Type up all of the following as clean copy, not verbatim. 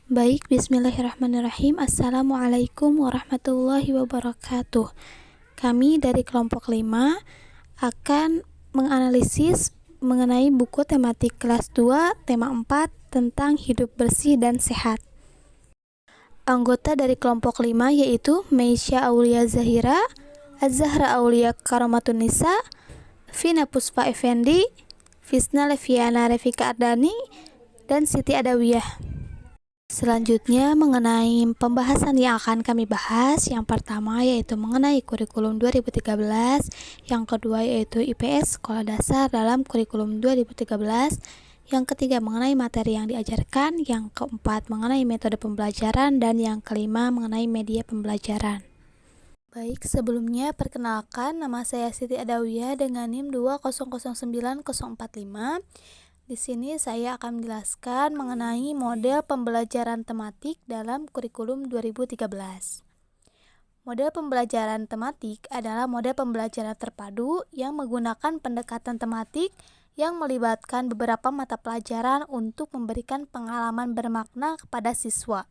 Baik, bismillahirrahmanirrahim. Assalamualaikum warahmatullahi wabarakatuh. Kami dari kelompok 5 akan menganalisis mengenai buku tematik kelas 2, tema 4 tentang hidup bersih dan sehat. Anggota dari kelompok 5 yaitu Meisya Aulia Zahira, Az-Zahra Aulia Karomatun Nisa, Vina Puspa Effendi, Visna Leviana Revika Ardani, dan Siti Adawiyah. Selanjutnya mengenai pembahasan yang akan kami bahas, yang pertama yaitu mengenai kurikulum 2013, yang kedua yaitu IPS Sekolah Dasar dalam kurikulum 2013, yang ketiga mengenai materi yang diajarkan, yang keempat mengenai metode pembelajaran, dan yang kelima mengenai media pembelajaran. Baik, sebelumnya perkenalkan, nama saya Siti Adawiyah dengan NIM 2009045. Di sini saya akan menjelaskan mengenai model pembelajaran tematik dalam kurikulum 2013. Model pembelajaran tematik adalah model pembelajaran terpadu yang menggunakan pendekatan tematik yang melibatkan beberapa mata pelajaran untuk memberikan pengalaman bermakna kepada siswa.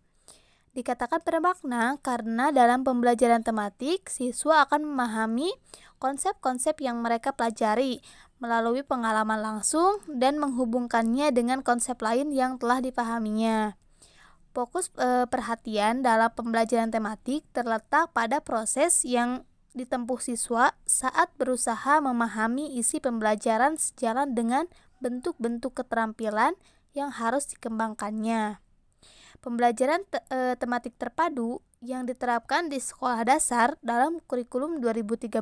Dikatakan bermakna karena dalam pembelajaran tematik, siswa akan memahami konsep-konsep yang mereka pelajari melalui pengalaman langsung dan menghubungkannya dengan konsep lain yang telah dipahaminya. Fokus perhatian dalam pembelajaran tematik terletak pada proses yang ditempuh siswa saat berusaha memahami isi pembelajaran sejalan dengan bentuk-bentuk keterampilan yang harus dikembangkannya. Pembelajaran tematik terpadu yang diterapkan di sekolah dasar dalam kurikulum 2013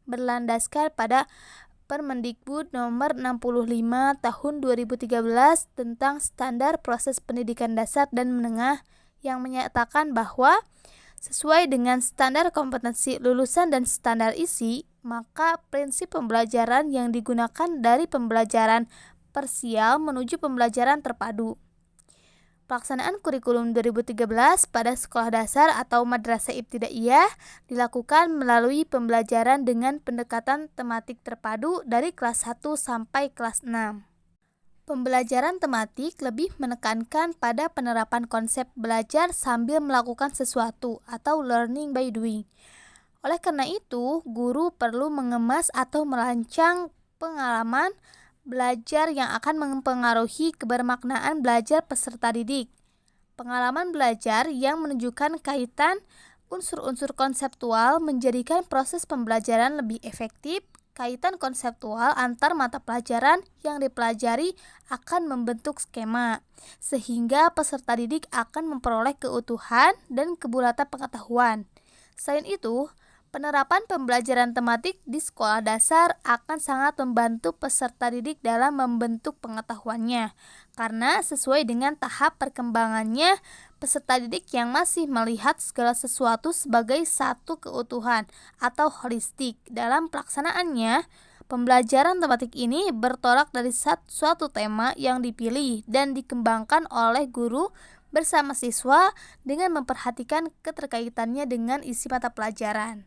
berlandaskan pada Permendikbud nomor 65 tahun 2013 tentang standar proses pendidikan dasar dan menengah yang menyatakan bahwa sesuai dengan standar kompetensi lulusan dan standar isi, maka prinsip pembelajaran yang digunakan dari pembelajaran parsial menuju pembelajaran terpadu. Pelaksanaan kurikulum 2013 pada sekolah dasar atau madrasah ibtidaiyah dilakukan melalui pembelajaran dengan pendekatan tematik terpadu dari kelas 1 sampai kelas 6. Pembelajaran tematik lebih menekankan pada penerapan konsep belajar sambil melakukan sesuatu atau learning by doing. Oleh karena itu, guru perlu mengemas atau merancang pengalaman belajar yang akan mempengaruhi kebermaknaan belajar peserta didik. Pengalaman belajar yang menunjukkan kaitan unsur-unsur konseptual menjadikan proses pembelajaran lebih efektif. Kaitan konseptual antar mata pelajaran yang dipelajari akan membentuk skema, sehingga peserta didik akan memperoleh keutuhan dan kebulatan pengetahuan. Selain itu, penerapan pembelajaran tematik di sekolah dasar akan sangat membantu peserta didik dalam membentuk pengetahuannya, karena sesuai dengan tahap perkembangannya, peserta didik yang masih melihat segala sesuatu sebagai satu keutuhan atau holistik. Dalam pelaksanaannya, pembelajaran tematik ini bertolak dari suatu tema yang dipilih dan dikembangkan oleh guru bersama siswa dengan memperhatikan keterkaitannya dengan isi mata pelajaran.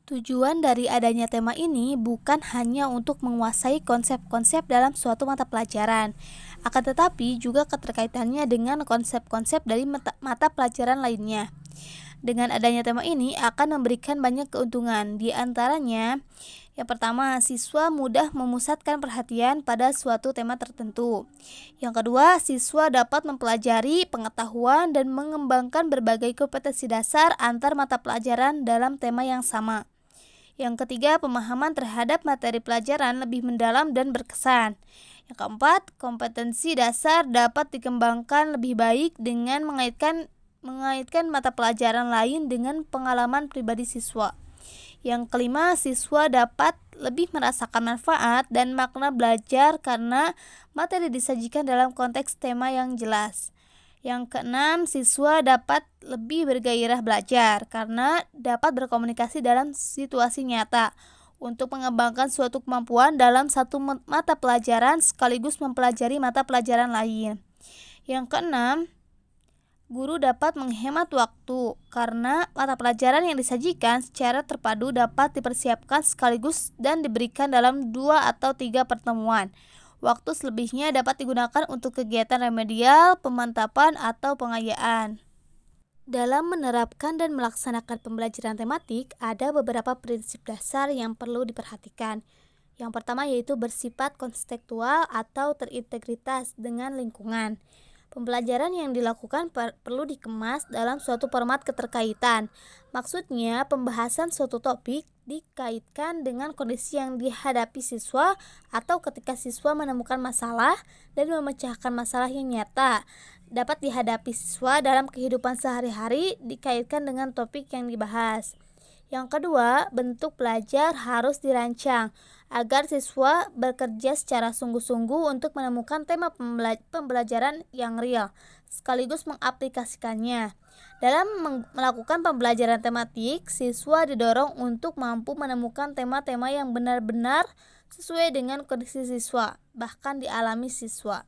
Tujuan dari adanya tema ini bukan hanya untuk menguasai konsep-konsep dalam suatu mata pelajaran, akan tetapi juga keterkaitannya dengan konsep-konsep dari mata pelajaran lainnya. Dengan adanya tema ini akan memberikan banyak keuntungan, di antaranya yang pertama, siswa mudah memusatkan perhatian pada suatu tema tertentu. Yang kedua, siswa dapat mempelajari pengetahuan dan mengembangkan berbagai kompetensi dasar antar mata pelajaran dalam tema yang sama. Yang ketiga, pemahaman terhadap materi pelajaran lebih mendalam dan berkesan. Yang keempat, kompetensi dasar dapat dikembangkan lebih baik dengan mengaitkan mata pelajaran lain dengan pengalaman pribadi siswa. Yang kelima, siswa dapat lebih merasakan manfaat dan makna belajar karena materi disajikan dalam konteks tema yang jelas. Yang keenam, siswa dapat lebih bergairah belajar karena dapat berkomunikasi dalam situasi nyata untuk mengembangkan suatu kemampuan dalam satu mata pelajaran sekaligus mempelajari mata pelajaran lain. Yang keenam, guru dapat menghemat waktu karena mata pelajaran yang disajikan secara terpadu dapat dipersiapkan sekaligus dan diberikan dalam 2 atau 3 pertemuan. Waktu selebihnya dapat digunakan untuk kegiatan remedial, pemantapan, atau pengayaan. Dalam menerapkan dan melaksanakan pembelajaran tematik, ada beberapa prinsip dasar yang perlu diperhatikan. Yang pertama yaitu bersifat konstekstual atau terintegritas dengan lingkungan. Pembelajaran yang dilakukan perlu dikemas dalam suatu format keterkaitan. Maksudnya, pembahasan suatu topik dikaitkan dengan kondisi yang dihadapi siswa atau ketika siswa menemukan masalah dan memecahkan masalah yang nyata dapat dihadapi siswa dalam kehidupan sehari-hari dikaitkan dengan topik yang dibahas. Yang kedua, bentuk belajar harus dirancang agar siswa bekerja secara sungguh-sungguh untuk menemukan tema pembelajaran yang real, sekaligus mengaplikasikannya. Dalam melakukan pembelajaran tematik, siswa didorong untuk mampu menemukan tema-tema yang benar-benar sesuai dengan kondisi siswa, bahkan dialami siswa.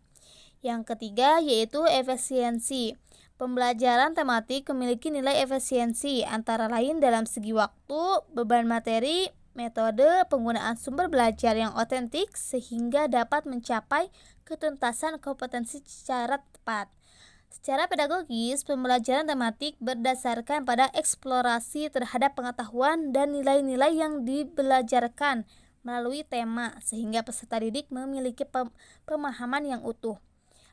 Yang ketiga yaitu efisiensi. Pembelajaran tematik memiliki nilai efisiensi antara lain dalam segi waktu, beban materi, metode, penggunaan sumber belajar yang otentik sehingga dapat mencapai ketuntasan kompetensi secara tepat. Secara pedagogis, pembelajaran tematik berdasarkan pada eksplorasi terhadap pengetahuan dan nilai-nilai yang dibelajarkan melalui tema sehingga peserta didik memiliki pemahaman yang utuh.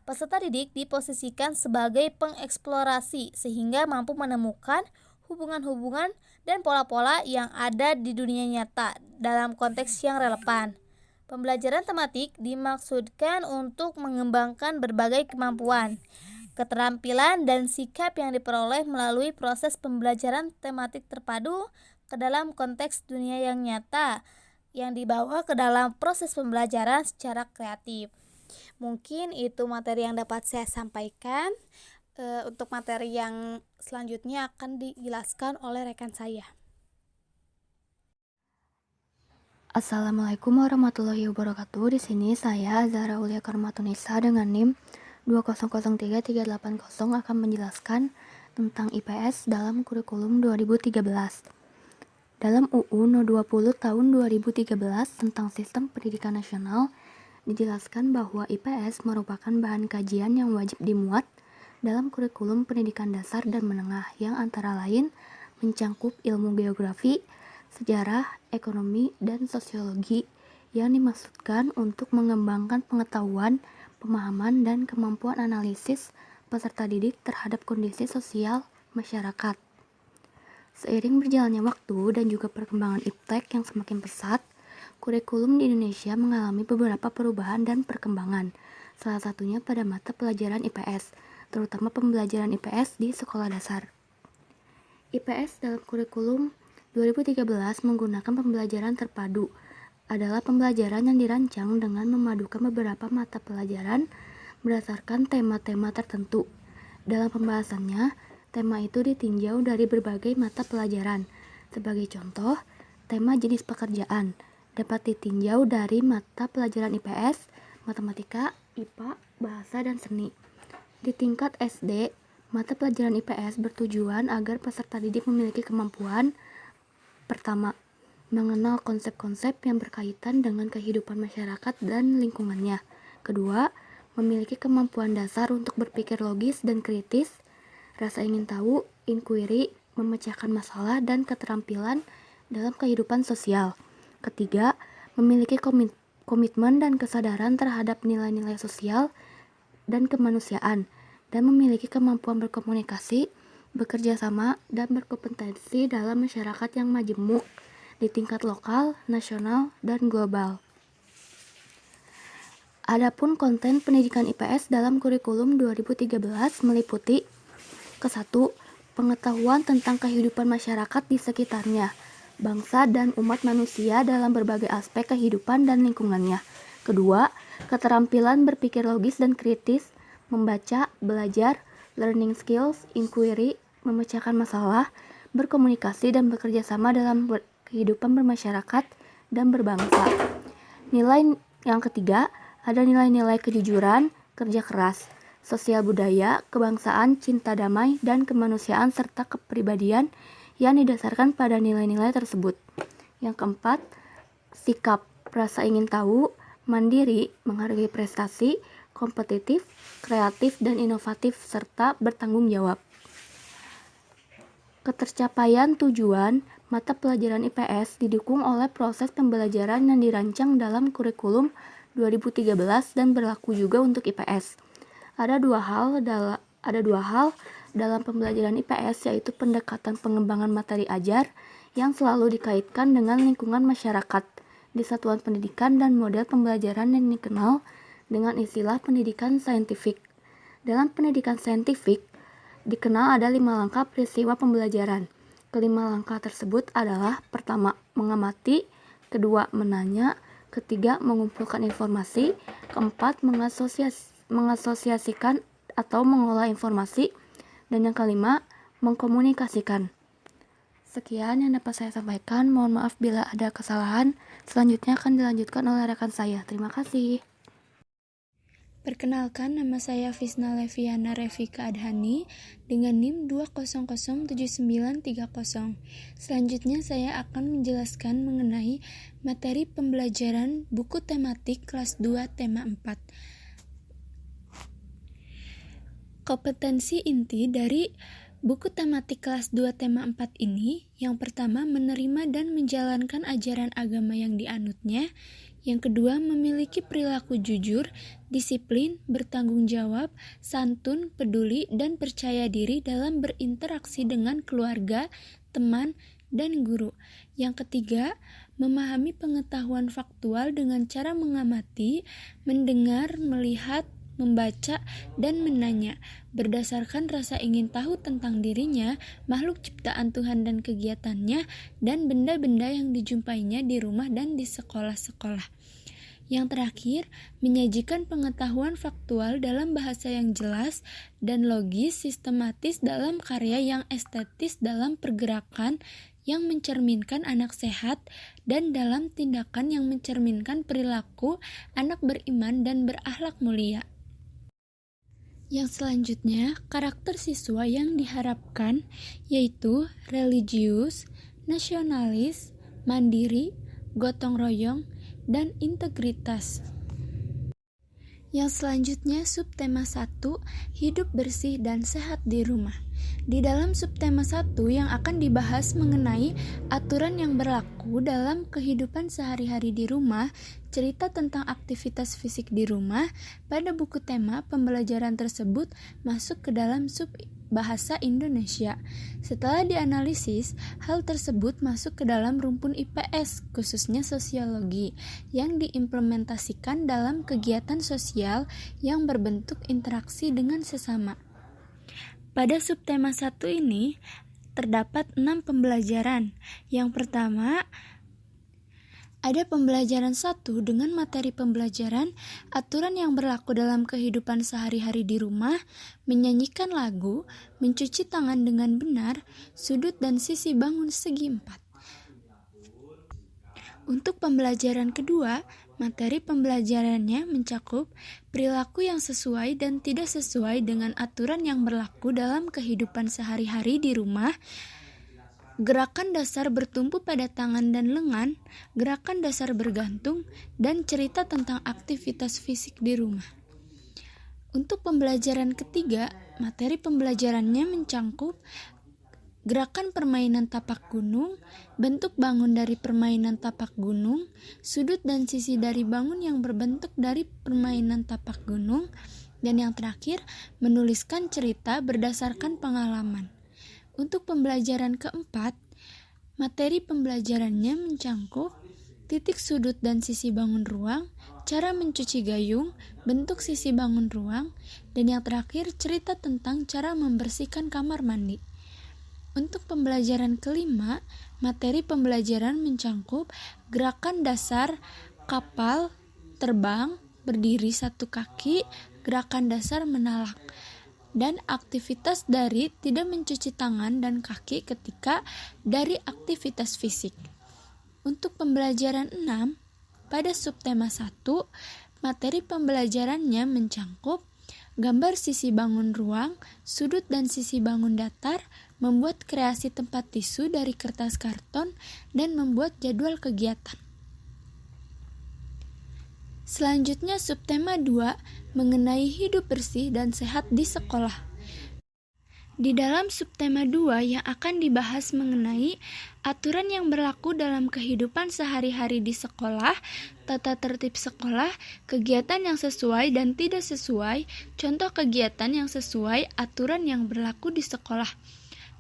Peserta didik diposisikan sebagai pengeksplorasi sehingga mampu menemukan hubungan-hubungan dan pola-pola yang ada di dunia nyata dalam konteks yang relevan. Pembelajaran tematik dimaksudkan untuk mengembangkan berbagai kemampuan, keterampilan, dan sikap yang diperoleh melalui proses pembelajaran tematik terpadu ke dalam konteks dunia yang nyata yang dibawa ke dalam proses pembelajaran secara kreatif. Mungkin itu materi yang dapat saya sampaikan. Untuk materi yang selanjutnya akan dijelaskan oleh rekan saya. Assalamualaikum warahmatullahi wabarakatuh. Di sini saya Zahra Ulia Karmatunisa dengan NIM 2003380 akan menjelaskan tentang IPS dalam kurikulum 2013. Dalam UU No 20 tahun 2013 tentang Sistem Pendidikan Nasional dijelaskan bahwa IPS merupakan bahan kajian yang wajib dimuat dalam kurikulum pendidikan dasar dan menengah yang antara lain mencangkup ilmu geografi, sejarah, ekonomi, dan sosiologi yang dimaksudkan untuk mengembangkan pengetahuan, pemahaman, dan kemampuan analisis peserta didik terhadap kondisi sosial masyarakat. Seiring berjalannya waktu dan juga perkembangan iptek yang semakin pesat, kurikulum di Indonesia mengalami beberapa perubahan dan perkembangan, salah satunya pada mata pelajaran IPS, terutama pembelajaran IPS di sekolah dasar. IPS dalam kurikulum 2013 menggunakan pembelajaran terpadu, adalah pembelajaran yang dirancang dengan memadukan beberapa mata pelajaran berdasarkan tema-tema tertentu. Dalam pembahasannya, tema itu ditinjau dari berbagai mata pelajaran. Sebagai contoh, tema jenis pekerjaan dapat ditinjau dari mata pelajaran IPS, matematika, IPA, bahasa, dan seni. Di tingkat SD, mata pelajaran IPS bertujuan agar peserta didik memiliki kemampuan pertama, mengenal konsep-konsep yang berkaitan dengan kehidupan masyarakat dan lingkungannya. Kedua, memiliki kemampuan dasar untuk berpikir logis dan kritis, rasa ingin tahu, inquiry, memecahkan masalah, dan keterampilan dalam kehidupan sosial. Ketiga, memiliki komitmen dan kesadaran terhadap nilai-nilai sosial dan kemanusiaan, dan memiliki kemampuan berkomunikasi, bekerja sama, dan berkompetensi dalam masyarakat yang majemuk di tingkat lokal, nasional, dan global. Adapun konten pendidikan IPS dalam kurikulum 2013 meliputi ke-1, pengetahuan tentang kehidupan masyarakat di sekitarnya, bangsa dan umat manusia dalam berbagai aspek kehidupan dan lingkungannya. Kedua, keterampilan berpikir logis dan kritis, membaca, belajar, learning skills, inquiry, memecahkan masalah, berkomunikasi dan bekerja sama dalam kehidupan bermasyarakat dan berbangsa. Nilai yang ketiga, ada nilai-nilai kejujuran, kerja keras, sosial budaya, kebangsaan, cinta damai, dan kemanusiaan serta kepribadian yang didasarkan pada nilai-nilai tersebut. Yang keempat, sikap, rasa ingin tahu, mandiri, menghargai prestasi, kompetitif, kreatif, dan inovatif, serta bertanggung jawab. Ketercapaian tujuan mata pelajaran IPS didukung oleh proses pembelajaran yang dirancang dalam kurikulum 2013 dan berlaku juga untuk IPS. Ada dua hal dalam pembelajaran IPS, yaitu pendekatan pengembangan materi ajar yang selalu dikaitkan dengan lingkungan masyarakat di satuan pendidikan dan model pembelajaran yang dikenal dengan istilah pendidikan saintifik. Dalam pendidikan saintifik, dikenal ada 5 langkah peristiwa pembelajaran. Kelima langkah tersebut adalah: pertama, mengamati; kedua, menanya; ketiga, mengumpulkan informasi; keempat, mengasosiasikan atau mengolah informasi; dan yang kelima, mengkomunikasikan. Sekian yang dapat saya sampaikan. Mohon maaf bila ada kesalahan. Selanjutnya akan dilanjutkan oleh rekan saya. Terima kasih. Perkenalkan, nama saya Fisna Leviana Revika Adhani dengan NIM 2007930. Selanjutnya saya akan menjelaskan mengenai materi pembelajaran buku tematik kelas 2 tema 4. Kompetensi inti dari buku tematik kelas 2 tema 4 ini, yang pertama, menerima dan menjalankan ajaran agama yang dianutnya. Yang kedua, memiliki perilaku jujur, disiplin, bertanggung jawab, santun, peduli, dan percaya diri dalam berinteraksi dengan keluarga, teman, dan guru. Yang ketiga, memahami pengetahuan faktual dengan cara mengamati, mendengar, melihat, membaca, dan menanya, berdasarkan rasa ingin tahu tentang dirinya, makhluk ciptaan Tuhan dan kegiatannya, dan benda-benda yang dijumpainya di rumah dan di sekolah-sekolah. Yang terakhir, menyajikan pengetahuan faktual dalam bahasa yang jelas dan logis, sistematis dalam karya yang estetis, dalam pergerakan yang mencerminkan anak sehat, dan dalam tindakan yang mencerminkan perilaku anak beriman dan berakhlak mulia. Yang selanjutnya, karakter siswa yang diharapkan yaitu religius, nasionalis, mandiri, gotong royong, dan integritas. Yang selanjutnya, subtema 1, hidup bersih dan sehat di rumah. Di dalam subtema 1 yang akan dibahas mengenai aturan yang berlaku dalam kehidupan sehari-hari di rumah, cerita tentang aktivitas fisik di rumah, pada buku tema pembelajaran tersebut masuk ke dalam sub bahasa Indonesia. Setelah dianalisis, hal tersebut masuk ke dalam rumpun IPS, khususnya sosiologi, yang diimplementasikan dalam kegiatan sosial yang berbentuk interaksi dengan sesama. Pada subtema 1 ini, terdapat 6 pembelajaran. Yang pertama, ada pembelajaran 1 dengan materi pembelajaran aturan yang berlaku dalam kehidupan sehari-hari di rumah, menyanyikan lagu, mencuci tangan dengan benar, sudut dan sisi bangun segi 4. Untuk pembelajaran kedua, materi pembelajarannya mencakup perilaku yang sesuai dan tidak sesuai dengan aturan yang berlaku dalam kehidupan sehari-hari di rumah, gerakan dasar bertumpu pada tangan dan lengan, gerakan dasar bergantung, dan cerita tentang aktivitas fisik di rumah. Untuk pembelajaran ketiga, materi pembelajarannya mencakup gerakan permainan tapak gunung, bentuk bangun dari permainan tapak gunung, sudut dan sisi dari bangun yang berbentuk dari permainan tapak gunung, dan yang terakhir, menuliskan cerita berdasarkan pengalaman. Untuk pembelajaran keempat, materi pembelajarannya mencakup titik sudut dan sisi bangun ruang, cara mencuci gayung, bentuk sisi bangun ruang, dan yang terakhir, cerita tentang cara membersihkan kamar mandi. Untuk pembelajaran kelima, materi pembelajaran mencakup gerakan dasar kapal, terbang, berdiri satu kaki, gerakan dasar menalak, dan aktivitas dari tidak mencuci tangan dan kaki ketika dari aktivitas fisik. Untuk pembelajaran 6, pada subtema 1, materi pembelajarannya mencakup gambar sisi bangun ruang, sudut dan sisi bangun datar, membuat kreasi tempat tisu dari kertas karton, dan membuat jadwal kegiatan. Selanjutnya subtema 2 mengenai hidup bersih dan sehat di sekolah. Di dalam subtema 2 yang akan dibahas mengenai aturan yang berlaku dalam kehidupan sehari-hari di sekolah, tata tertib sekolah, kegiatan yang sesuai dan tidak sesuai, contoh kegiatan yang sesuai aturan yang berlaku di sekolah.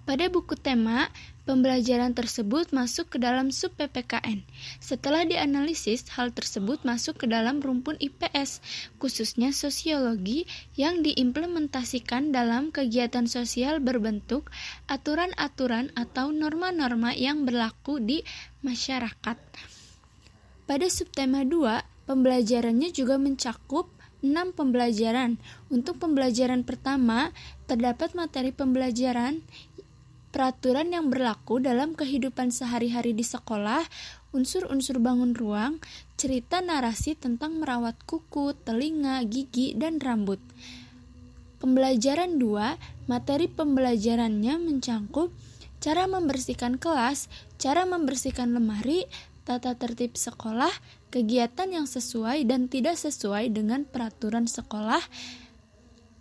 Pada buku tema, pembelajaran tersebut masuk ke dalam sub PPKN. Setelah dianalisis, hal tersebut masuk ke dalam rumpun IPS, khususnya sosiologi, yang diimplementasikan dalam kegiatan sosial berbentuk aturan-aturan atau norma-norma yang berlaku di masyarakat. Pada subtema 2, pembelajarannya juga mencakup 6 pembelajaran. Untuk pembelajaran pertama, terdapat materi pembelajaran peraturan yang berlaku dalam kehidupan sehari-hari di sekolah, unsur-unsur bangun ruang, cerita narasi tentang merawat kuku, telinga, gigi, dan rambut. Pembelajaran 2, materi pembelajarannya mencakup cara membersihkan kelas, cara membersihkan lemari, tata tertib sekolah, kegiatan yang sesuai dan tidak sesuai dengan peraturan sekolah,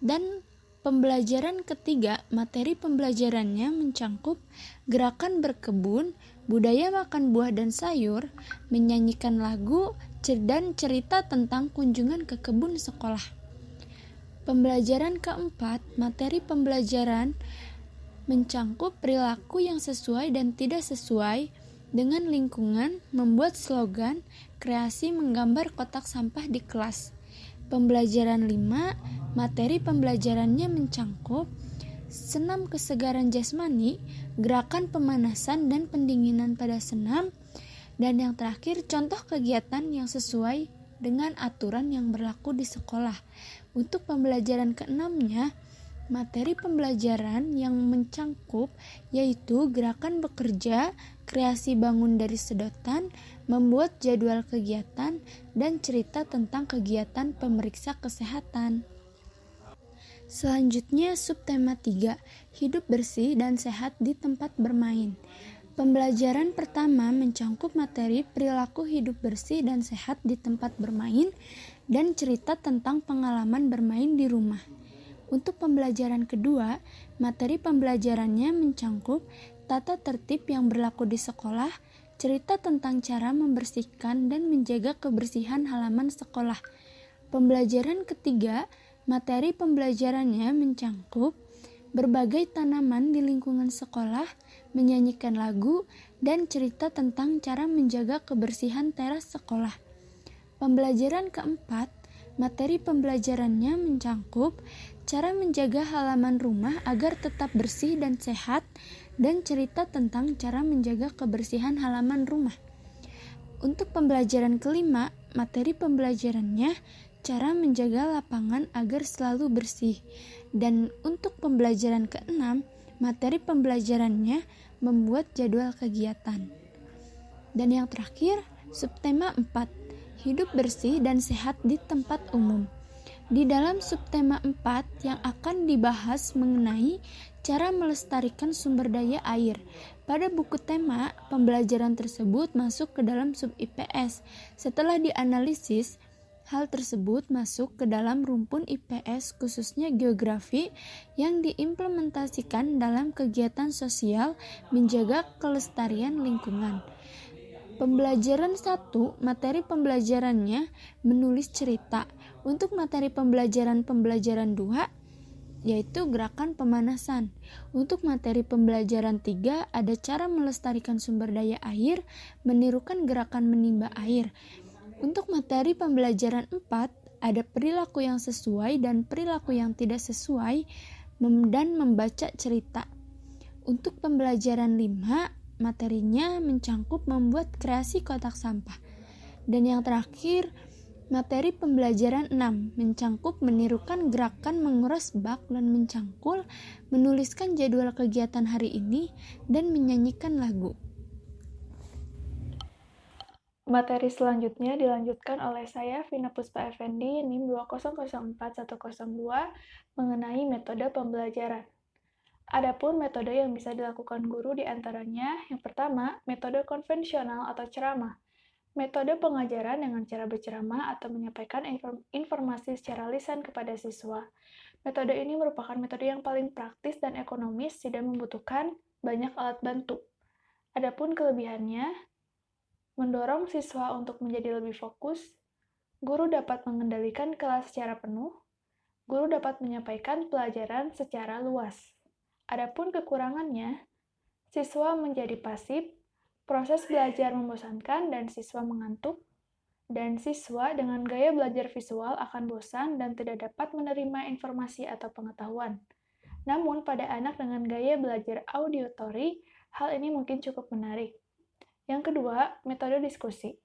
dan pembelajaran ketiga, materi pembelajarannya mencakup gerakan berkebun, budaya makan buah dan sayur, menyanyikan lagu, dan cerita tentang kunjungan ke kebun sekolah. Pembelajaran keempat, materi pembelajaran mencakup perilaku yang sesuai dan tidak sesuai dengan lingkungan, membuat slogan, kreasi menggambar kotak sampah di kelas. Pembelajaran 5, materi pembelajarannya mencakup senam kesegaran jasmani, gerakan pemanasan dan pendinginan pada senam, dan yang terakhir contoh kegiatan yang sesuai dengan aturan yang berlaku di sekolah. Untuk pembelajaran keenamnya, materi pembelajaran yang mencakup yaitu gerakan bekerja, kreasi bangun dari sedotan, membuat jadwal kegiatan, dan cerita tentang kegiatan pemeriksa kesehatan. Selanjutnya subtema 3, hidup bersih dan sehat di tempat bermain. Pembelajaran pertama mencakup materi perilaku hidup bersih dan sehat di tempat bermain dan cerita tentang pengalaman bermain di rumah. Untuk pembelajaran kedua, materi pembelajarannya mencakup tata tertib yang berlaku di sekolah, cerita tentang cara membersihkan dan menjaga kebersihan halaman sekolah. Pembelajaran ketiga, materi pembelajarannya mencakup berbagai tanaman di lingkungan sekolah, menyanyikan lagu, dan cerita tentang cara menjaga kebersihan teras sekolah. Pembelajaran keempat, materi pembelajarannya mencakup cara menjaga halaman rumah agar tetap bersih dan sehat, dan cerita tentang cara menjaga kebersihan halaman rumah. Untuk pembelajaran kelima, materi pembelajarannya cara menjaga lapangan agar selalu bersih. Dan untuk pembelajaran keenam, materi pembelajarannya membuat jadwal kegiatan. Dan yang terakhir, subtema 4, hidup bersih dan sehat di tempat umum. Di dalam subtema 4 yang akan dibahas mengenai cara melestarikan sumber daya air. Pada buku tema, pembelajaran tersebut masuk ke dalam sub IPS. Setelah dianalisis, hal tersebut masuk ke dalam rumpun IPS khususnya geografi yang diimplementasikan dalam kegiatan sosial menjaga kelestarian lingkungan. Pembelajaran 1, materi pembelajarannya menulis cerita. Untuk materi pembelajaran 2, yaitu gerakan pemanasan. Untuk materi pembelajaran 3, ada cara melestarikan sumber daya air, menirukan gerakan menimba air. Untuk materi pembelajaran 4, ada perilaku yang sesuai dan perilaku yang tidak sesuai, dan membaca cerita. Untuk pembelajaran 5, materinya mencakup membuat kreasi kotak sampah. Dan yang terakhir, materi pembelajaran 6 mencakup menirukan gerakan menguras bak dan mencangkul, menuliskan jadwal kegiatan hari ini, dan menyanyikan lagu. Materi selanjutnya dilanjutkan oleh saya, Vina Puspa Effendi, NIM 2004102, mengenai metode pembelajaran. Adapun metode yang bisa dilakukan guru diantaranya, yang pertama, metode konvensional atau ceramah. Metode pengajaran dengan cara berceramah atau menyampaikan informasi secara lisan kepada siswa. Metode ini merupakan metode yang paling praktis dan ekonomis, tidak membutuhkan banyak alat bantu. Adapun kelebihannya, mendorong siswa untuk menjadi lebih fokus, guru dapat mengendalikan kelas secara penuh, guru dapat menyampaikan pelajaran secara luas. Adapun kekurangannya, siswa menjadi pasif, proses belajar membosankan dan siswa mengantuk, dan siswa dengan gaya belajar visual akan bosan dan tidak dapat menerima informasi atau pengetahuan. Namun, pada anak dengan gaya belajar auditory, hal ini mungkin cukup menarik. Yang kedua, metode diskusi.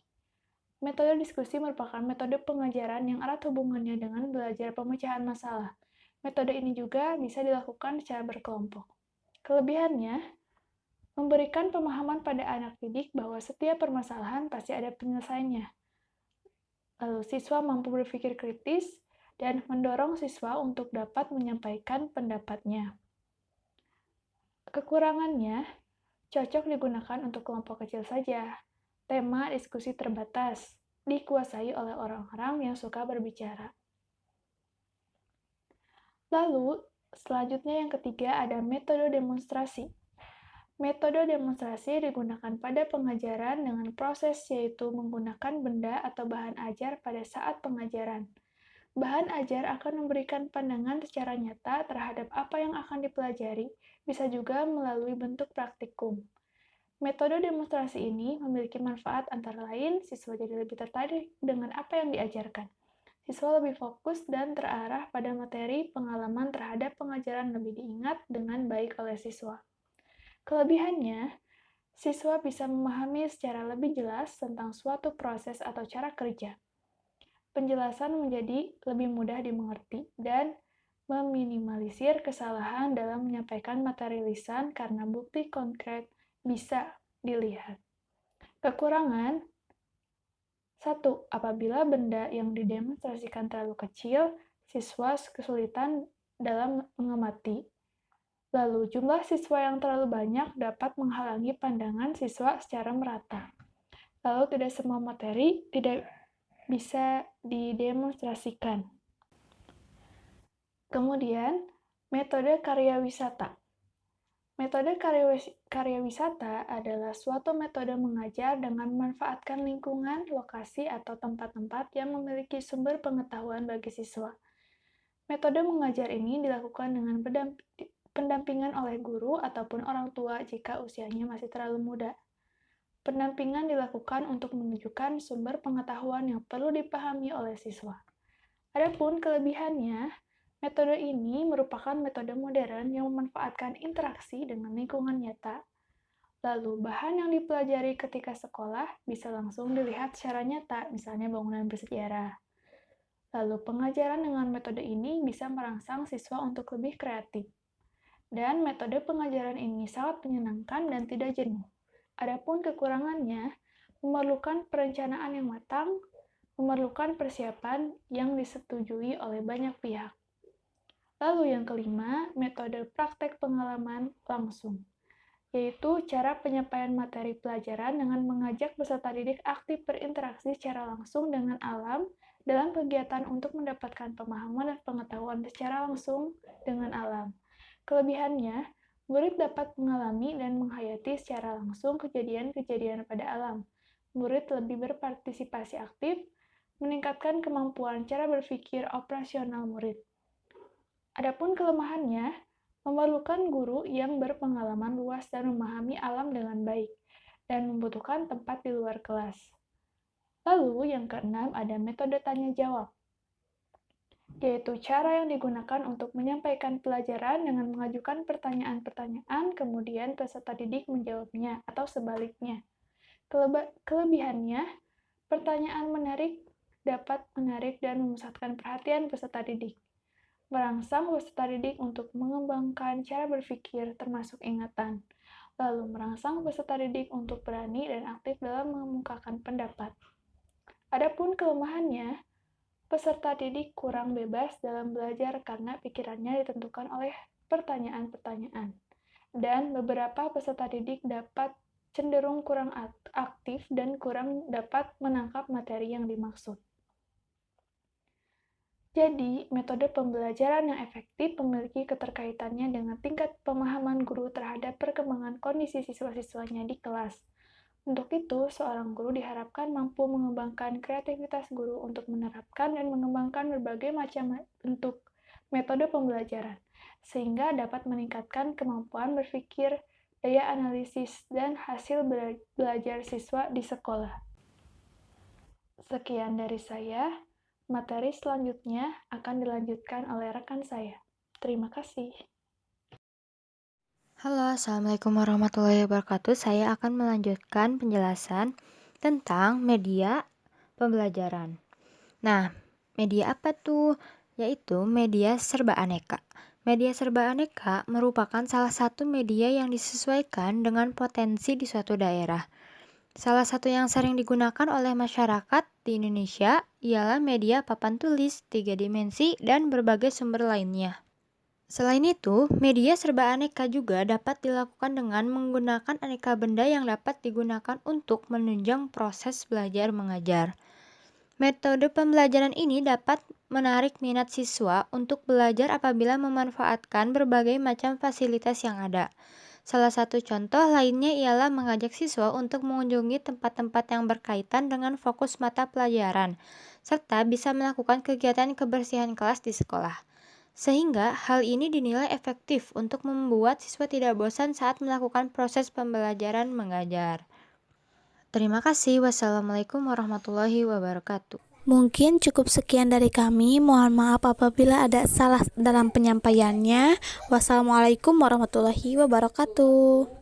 Metode diskusi merupakan metode pengajaran yang erat hubungannya dengan belajar pemecahan masalah. Metode ini juga bisa dilakukan secara berkelompok. Kelebihannya, memberikan pemahaman pada anak didik bahwa setiap permasalahan pasti ada penyelesaiannya. Lalu siswa mampu berpikir kritis dan mendorong siswa untuk dapat menyampaikan pendapatnya. Kekurangannya, cocok digunakan untuk kelompok kecil saja. Tema diskusi terbatas, dikuasai oleh orang-orang yang suka berbicara. Lalu, selanjutnya yang ketiga ada metode demonstrasi. Metode demonstrasi digunakan pada pengajaran dengan proses yaitu menggunakan benda atau bahan ajar pada saat pengajaran. Bahan ajar akan memberikan pandangan secara nyata terhadap apa yang akan dipelajari, bisa juga melalui bentuk praktikum. Metode demonstrasi ini memiliki manfaat antara lain siswa jadi lebih tertarik dengan apa yang diajarkan. Siswa lebih fokus dan terarah pada materi, pengalaman terhadap pengajaran lebih diingat dengan baik oleh siswa. Kelebihannya, siswa bisa memahami secara lebih jelas tentang suatu proses atau cara kerja. Penjelasan menjadi lebih mudah dimengerti dan meminimalisir kesalahan dalam menyampaikan materi lisan karena bukti konkret bisa dilihat. Kekurangan 1. Apabila benda yang didemonstrasikan terlalu kecil, siswa kesulitan dalam mengamati. Lalu, jumlah siswa yang terlalu banyak dapat menghalangi pandangan siswa secara merata. Lalu, tidak semua materi tidak bisa didemonstrasikan. Kemudian, metode karya wisata. Metode karya wisata adalah suatu metode mengajar dengan memanfaatkan lingkungan, lokasi, atau tempat-tempat yang memiliki sumber pengetahuan bagi siswa. Metode mengajar ini dilakukan dengan pendampingan oleh guru ataupun orang tua jika usianya masih terlalu muda. Pendampingan dilakukan untuk menunjukkan sumber pengetahuan yang perlu dipahami oleh siswa. Adapun kelebihannya, metode ini merupakan metode modern yang memanfaatkan interaksi dengan lingkungan nyata. Lalu, bahan yang dipelajari ketika sekolah bisa langsung dilihat secara nyata, misalnya bangunan bersejarah. Lalu, pengajaran dengan metode ini bisa merangsang siswa untuk lebih kreatif. Dan metode pengajaran ini sangat menyenangkan dan tidak jenuh. Adapun kekurangannya, memerlukan perencanaan yang matang, memerlukan persiapan yang disetujui oleh banyak pihak. Lalu yang kelima, metode praktek pengalaman langsung, yaitu cara penyampaian materi pelajaran dengan mengajak peserta didik aktif berinteraksi secara langsung dengan alam dalam kegiatan untuk mendapatkan pemahaman dan pengetahuan secara langsung dengan alam. Kelebihannya, murid dapat mengalami dan menghayati secara langsung kejadian-kejadian pada alam. Murid lebih berpartisipasi aktif, meningkatkan kemampuan cara berpikir operasional murid. Adapun kelemahannya, memerlukan guru yang berpengalaman luas dan memahami alam dengan baik, dan membutuhkan tempat di luar kelas. Lalu, yang keenam ada metode tanya-jawab, yaitu cara yang digunakan untuk menyampaikan pelajaran dengan mengajukan pertanyaan-pertanyaan, kemudian peserta didik menjawabnya, atau sebaliknya. Kelebihannya, pertanyaan dapat menarik dan memusatkan perhatian peserta didik, merangsang peserta didik untuk mengembangkan cara berpikir termasuk ingatan, lalu merangsang peserta didik untuk berani dan aktif dalam mengemukakan pendapat. Adapun kelemahannya, peserta didik kurang bebas dalam belajar karena pikirannya ditentukan oleh pertanyaan-pertanyaan. Dan beberapa peserta didik dapat cenderung kurang aktif dan kurang dapat menangkap materi yang dimaksud. Jadi, metode pembelajaran yang efektif memiliki keterkaitannya dengan tingkat pemahaman guru terhadap perkembangan kondisi siswa-siswanya di kelas. Untuk itu, seorang guru diharapkan mampu mengembangkan kreativitas guru untuk menerapkan dan mengembangkan berbagai macam bentuk metode pembelajaran, sehingga dapat meningkatkan kemampuan berpikir, daya analisis, dan hasil belajar siswa di sekolah. Sekian dari saya. Materi selanjutnya akan dilanjutkan oleh rekan saya. Terima kasih. Halo, Assalamualaikum warahmatullahi wabarakatuh. Saya akan melanjutkan penjelasan tentang media pembelajaran. Nah, media apa tuh? Yaitu media serba aneka. Media serba aneka merupakan salah satu media yang disesuaikan dengan potensi di suatu daerah. Salah satu yang sering digunakan oleh masyarakat di Indonesia ialah media papan tulis, 3 dimensi, dan berbagai sumber lainnya. Selain itu, media serba aneka juga dapat dilakukan dengan menggunakan aneka benda yang dapat digunakan untuk menunjang proses belajar mengajar. Metode pembelajaran ini dapat menarik minat siswa untuk belajar apabila memanfaatkan berbagai macam fasilitas yang ada. Salah satu contoh lainnya ialah mengajak siswa untuk mengunjungi tempat-tempat yang berkaitan dengan fokus mata pelajaran, serta bisa melakukan kegiatan kebersihan kelas di sekolah. Sehingga hal ini dinilai efektif untuk membuat siswa tidak bosan saat melakukan proses pembelajaran mengajar. Terima kasih. Wassalamualaikum warahmatullahi wabarakatuh. Mungkin cukup sekian dari kami. Mohon maaf apabila ada salah dalam penyampaiannya. Wassalamualaikum warahmatullahi wabarakatuh.